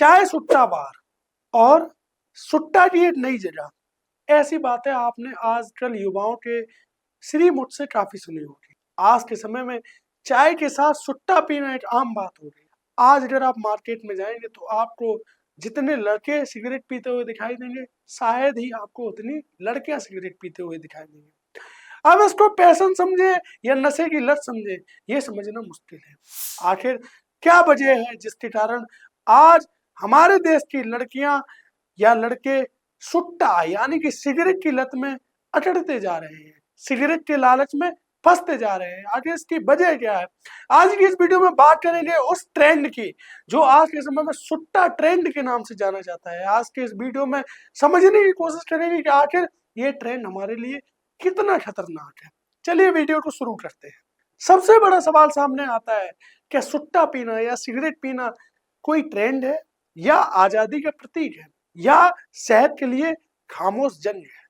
चाय सुट्टा बार और सुट्टा की एक नई जगह, ऐसी बातें आपने आजकल युवाओं के श्री मुख से काफी सुनी होगी। आज के समय में चाय के साथ सुट्टा पीना एक आम बात हो गई। आज अगर आप मार्केट में जाएंगे तो आपको जितने लड़के सिगरेट पीते हुए दिखाई देंगे, शायद ही आपको उतनी लड़कियां सिगरेट पीते हुए दिखाई देंगी। अब इसको पैशन समझे या नशे की लत समझे, ये समझना मुश्किल है। आखिर क्या वजह है जिसके कारण आज हमारे देश की लड़कियां या लड़के सुट्टा यानी कि सिगरेट की लत में अटकते जा रहे हैं, सिगरेट के लालच में फंसते जा रहे हैं। आखिर इसकी वजह क्या है? आज की इस वीडियो में बात करेंगे उस ट्रेंड की जो आज के समय में सुट्टा ट्रेंड के नाम से जाना जाता है। आज के इस वीडियो में समझने की कोशिश करेंगे कि आखिर ये ट्रेंड हमारे लिए कितना खतरनाक है। चलिए वीडियो को शुरू करते हैं। सबसे बड़ा सवाल सामने आता है, क्या सुट्टा पीना या सिगरेट पीना कोई ट्रेंड है या आजादी का प्रतीक है या सेहत के लिए खामोश जंग है?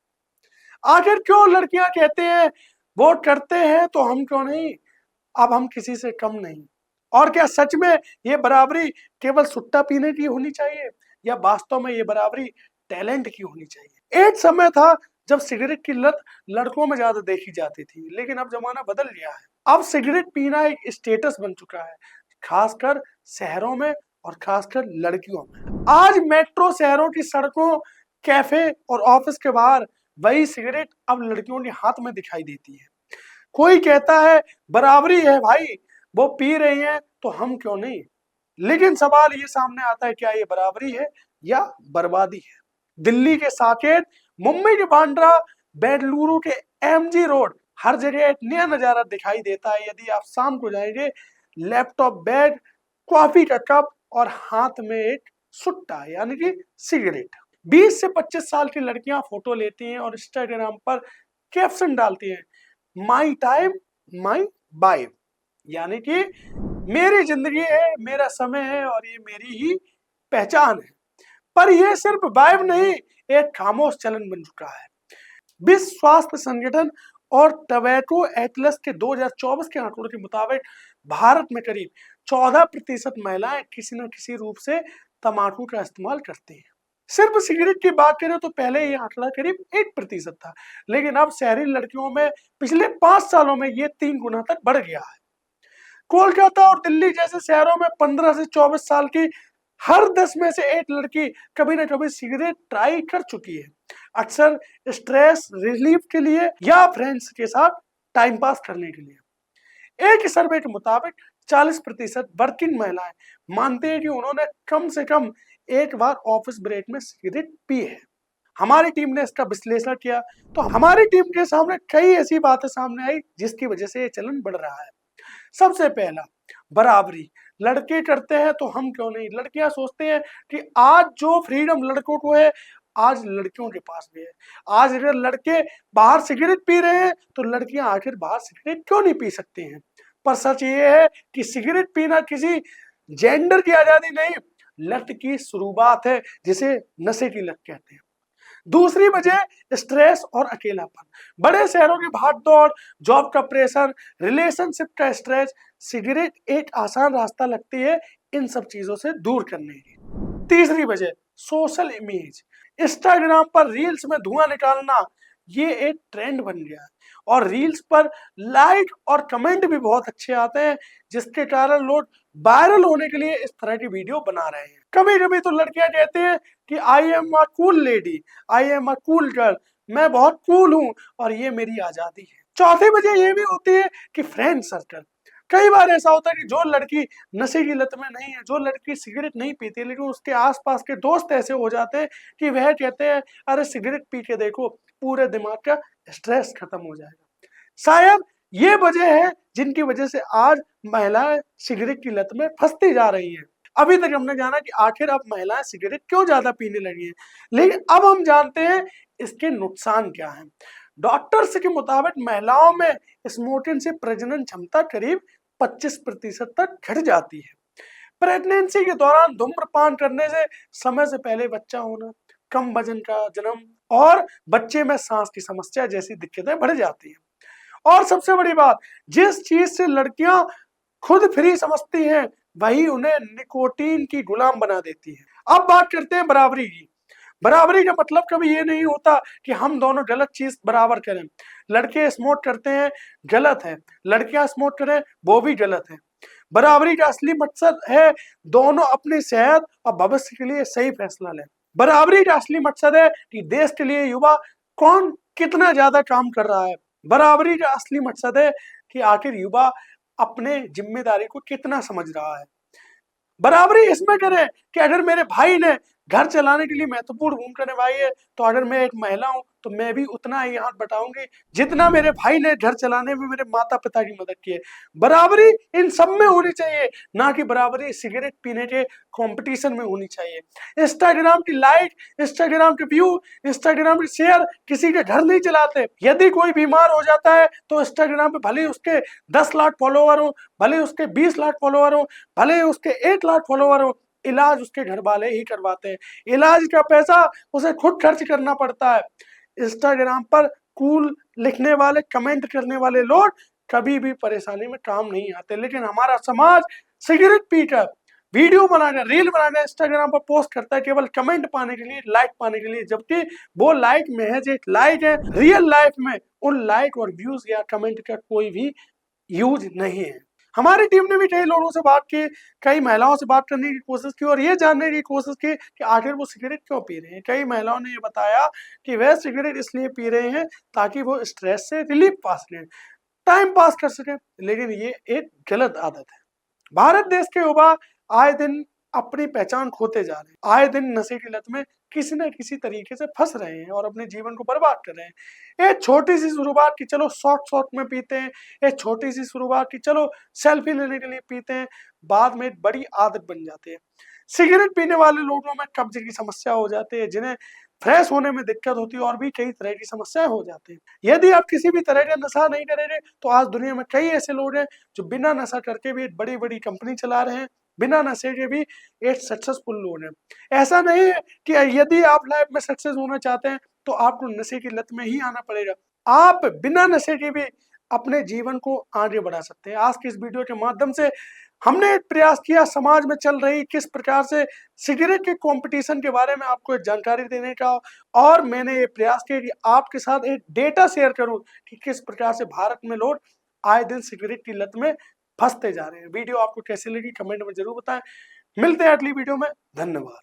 आखिर क्यों लड़कियां कहते हैं वो करते हैं तो हम क्यों नहीं, अब हम किसी से कम नहीं? और क्या सच में ये बराबरी केवल सुट्टा पीने की होनी चाहिए या वास्तव में ये बराबरी टैलेंट की होनी चाहिए? एक समय था जब सिगरेट की लत लड़कों में ज्यादा देखी जाती थी, लेकिन अब जमाना बदल गया है। अब सिगरेट पीना एक स्टेटस बन चुका है, खासकर शहरों में और खासकर लड़कियों में। आज मेट्रो शहरों की सड़कों, कैफे और ऑफिस के बाहर वही सिगरेट अब लड़कियों के हाथ में दिखाई देती है। कोई कहता है बराबरी है भाई, वो पी रही हैं तो हम क्यों नहीं। लेकिन सवाल ये सामने आता है, क्या ये बराबरी है या बर्बादी है? दिल्ली के साकेत, मुंबई के बांद्रा, बेंगलुरु के एमजी रोड, हर जगह एक नया नजारा दिखाई देता है। यदि आप शाम को जाएंगे, लैपटॉप बैग, कॉफी का कप और हाथ में एक सुट्टा यानी कि सिगरेट। 20 से 25 साल की लड़कियां फोटो लेती हैं और इंस्टाग्राम पर कैप्शन डालती हैं, माई टाइम माई वाइब, यानी कि मेरी जिंदगी है, मेरा समय है और ये मेरी ही पहचान है। पर यह सिर्फ वाइब नहीं, एक खामोश चलन बन चुका है। विश्व स्वास्थ्य संगठन और टबैको एटलस के 2024 के आंकड़ों के मुताबिक भारत में करीब 14% महिलाएं किसी न किसी रूप से तंबाकू का इस्तेमाल करती हैं। सिर्फ सिगरेट की बात करें तो पहले ये आंकड़ा करीब 1% था, लेकिन अब शहरी लड़कियों में पिछले 5 सालों में ये 3 गुना तक बढ़ गया है। कोलकाता और दिल्ली जैसे शहरों में 15 से 24 साल की हर 10 में से एक लड़की कभी न कभी सिगरेट ट्राई कर चुकी है, अक्सर स्ट्रेस रिलीफ के लिए या फ्रेंड्स के साथ टाइम पास करने के लिए। एक सर्वे के मुताबिक 40% वर्किंग महिलाएं मानते हैं कि उन्होंने कम से कम एक बार ऑफिस ब्रेक में सिगरेट पी है। हमारी टीम ने इसका विश्लेषण किया तो हमारी टीम के सामने कई ऐसी बातें सामने आई जिसकी वजह से ये चलन बढ़ रहा है। सबसे पहला, बराबरी। लड़के करते हैं तो हम क्यों नहीं। लड़कियां सोचते हैं कि आज जो फ्रीडम लड़कों को है, आज लड़कियों के पास भी है। आज अगर लड़के बाहर सिगरेट पी रहे हैं तो लड़कियां आखिर बाहर सिगरेट क्यों नहीं पी सकती हैं? पर सच ये है कि सिगरेट पीना किसी जेंडर की आजादी नहीं, लत की शुरुआत है, जिसे नशे की लत कहते हैं। दूसरी वजह, स्ट्रेस और अकेलापन। बड़े शहरों की भागदौड़, जॉब का प्रेशर, रिलेशनशिप का स्ट्रेस, सिगरेट एक आसान रास्ता लगती है इन सब चीजों से दूर करने की। तीसरी वजह, सोशल इमेज। इंस्टाग्राम पर रील्स में धुआं निकालना ये एक ट्रेंड बन गया है और रील्स पर लाइक और कमेंट भी बहुत अच्छे आते हैं, जिसके कारण लोग वायरल होने के लिए इस तरह की वीडियो बना रहे हैं। कभी कभी तो लड़कियां कहते हैं कि I am a cool lady, I am a cool girl, मैं बहुत कूल हूं और ये मेरी आजादी है। चौथी वजह ये भी होती है कि फ्रेंड सर्कल। कई बार ऐसा होता है कि जो लड़की नशे की लत में नहीं है, जो लड़की सिगरेट नहीं पीती, लेकिन उसके आसपास के दोस्त ऐसे हो जाते हैं कि वह कहते हैं, अरे सिगरेट पी के देखो, पूरे दिमाग का स्ट्रेस खत्म हो जाएगा। शायद ये वजह है जिनकी वजह से आज महिलाएं सिगरेट की लत में फंसती जा रही हैं। अभी तक हमने जाना कि आखिर अब महिलाएं सिगरेट क्यों ज्यादा पीने लगी हैं, लेकिन अब हम जानते हैं इसके नुकसान क्या हैं। डॉक्टर्स के मुताबिक महिलाओं में स्मोकिंग से प्रजनन क्षमता करीब 25% तक घट जाती है। प्रेगनेंसी के दौरान धूम्रपान करने से समय से पहले बच्चा होना, कम वजन का जन्म और बच्चे में सांस की समस्या जैसी दिक्कतें बढ़ जाती हैं। और सबसे बड़ी बात, जिस चीज से लड़कियां खुद फ्री समझती हैं, वही उन्हें निकोटीन की गुलाम बना देती है। अब बात करते हैं बराबरी की। बराबरी का मतलब कभी ये नहीं होता कि हम दोनों गलत चीज बराबर करें। लड़के स्मोक करते हैं, गलत है। लड़कियां स्मोक करें, वो भी गलत है। बराबरी का असली मकसद है दोनों अपनी सेहत और भविष्य के लिए सही फैसला लें। बराबरी का असली मकसद है कि देश के लिए युवा कौन कितना ज्यादा काम कर रहा है। बराबरी का असली मकसद है कि आखिर युवा अपने जिम्मेदारी को कितना समझ रहा है। बराबरी इसमें करें कि अगर मेरे भाई ने घर चलाने के लिए महत्वपूर्ण भूमिका निभाई है, तो अगर मैं एक महिला हूं तो मैं भी उतना ही हाथ बटाऊंगी जितना मेरे भाई ने घर चलाने में मेरे माता पिता की मदद की है। बराबरी इन सब में होनी चाहिए, ना कि बराबरी सिगरेट पीने के कंपटीशन में होनी चाहिए। इंस्टाग्राम की लाइक, इंस्टाग्राम के व्यू, इंस्टाग्राम के शेयर किसी के घर नहीं चलाते। यदि कोई बीमार हो जाता है तो इंस्टाग्राम पे भले उसके 10 लाख फॉलोवर हो, भले उसके 20 लाख फॉलोवर हो, भले उसके 1 लाख फॉलोवर हो, इलाज उसके घर वाले ही करवाते हैं। इलाज का पैसा उसे खुद खर्च करना पड़ता है। इंस्टाग्राम पर कूल लिखने वाले, कमेंट करने वाले लोग कभी भी परेशानी में काम नहीं आते, लेकिन हमारा समाज सिगरेट पीकर, वीडियो बनाकर, रील बनाकर इंस्टाग्राम पर पोस्ट करता है केवल कमेंट पाने के लिए, लाइक पाने के लिए, जबकि वो लाइक महज एक लाइक है। रियल लाइफ में उन लाइक और व्यूज या कमेंट का कोई भी यूज नहीं है। हमारी टीम ने भी कई लोगों से बात की, कई महिलाओं से बात करने की कोशिश की और ये जानने की कोशिश की कि आखिर वो सिगरेट क्यों पी रहे हैं। कई महिलाओं ने ये बताया कि वह सिगरेट इसलिए पी रहे हैं ताकि वो स्ट्रेस से रिलीफ पा सकें, टाइम पास कर सकें, लेकिन ये एक गलत आदत है। भारत देश के युवा आए दिन अपनी पहचान खोते जा रहे हैं, आए दिन नशे की लत में किसी न किसी तरीके से फंस रहे हैं और अपने जीवन को बर्बाद कर रहे हैं। एक छोटी सी शुरुआत की चलो शॉर्ट शॉर्ट में पीते हैं, एक छोटी सी शुरुआत की चलो सेल्फी लेने के लिए पीते हैं, बाद में एक बड़ी आदत बन जाती है। सिगरेट पीने वाले लोगों में कब्ज की समस्या हो जाती है, जिन्हें फ्रेश होने में दिक्कत होती है और भी कई तरह की समस्याएं हो जाती हैं। यदि आप किसी भी तरह का नशा नहीं करेंगे तो आज दुनिया में कई ऐसे लोग हैं जो बिना नशा करके भी एक बड़ी बड़ी कंपनी चला रहे हैं, बिना नशे के भी एक सक्सेसफुल लोग हैं। ऐसा नहीं है कि यदि आप लाइफ में सक्सेस होना चाहते हैं तो आपको नशे की लत में ही आना पड़ेगा। आप बिना नशे के भी अपने जीवन को आगे बढ़ा सकते हैं। आज की इस वीडियो के माध्यम से हमने एक प्रयास किया समाज में चल रही किस प्रकार से सिगरेट के कंपटीशन के बारे में आपको एक जानकारी देने का, और मैंने ये प्रयास किया कि आपके साथ एक डेटा शेयर करूं कि किस प्रकार से भारत में लोग आए दिन सिगरेट की लत में फंसते जा रहे हैं। वीडियो आपको कैसी लगी कमेंट में जरूर बताएं। मिलते हैं अगली वीडियो में। धन्यवाद।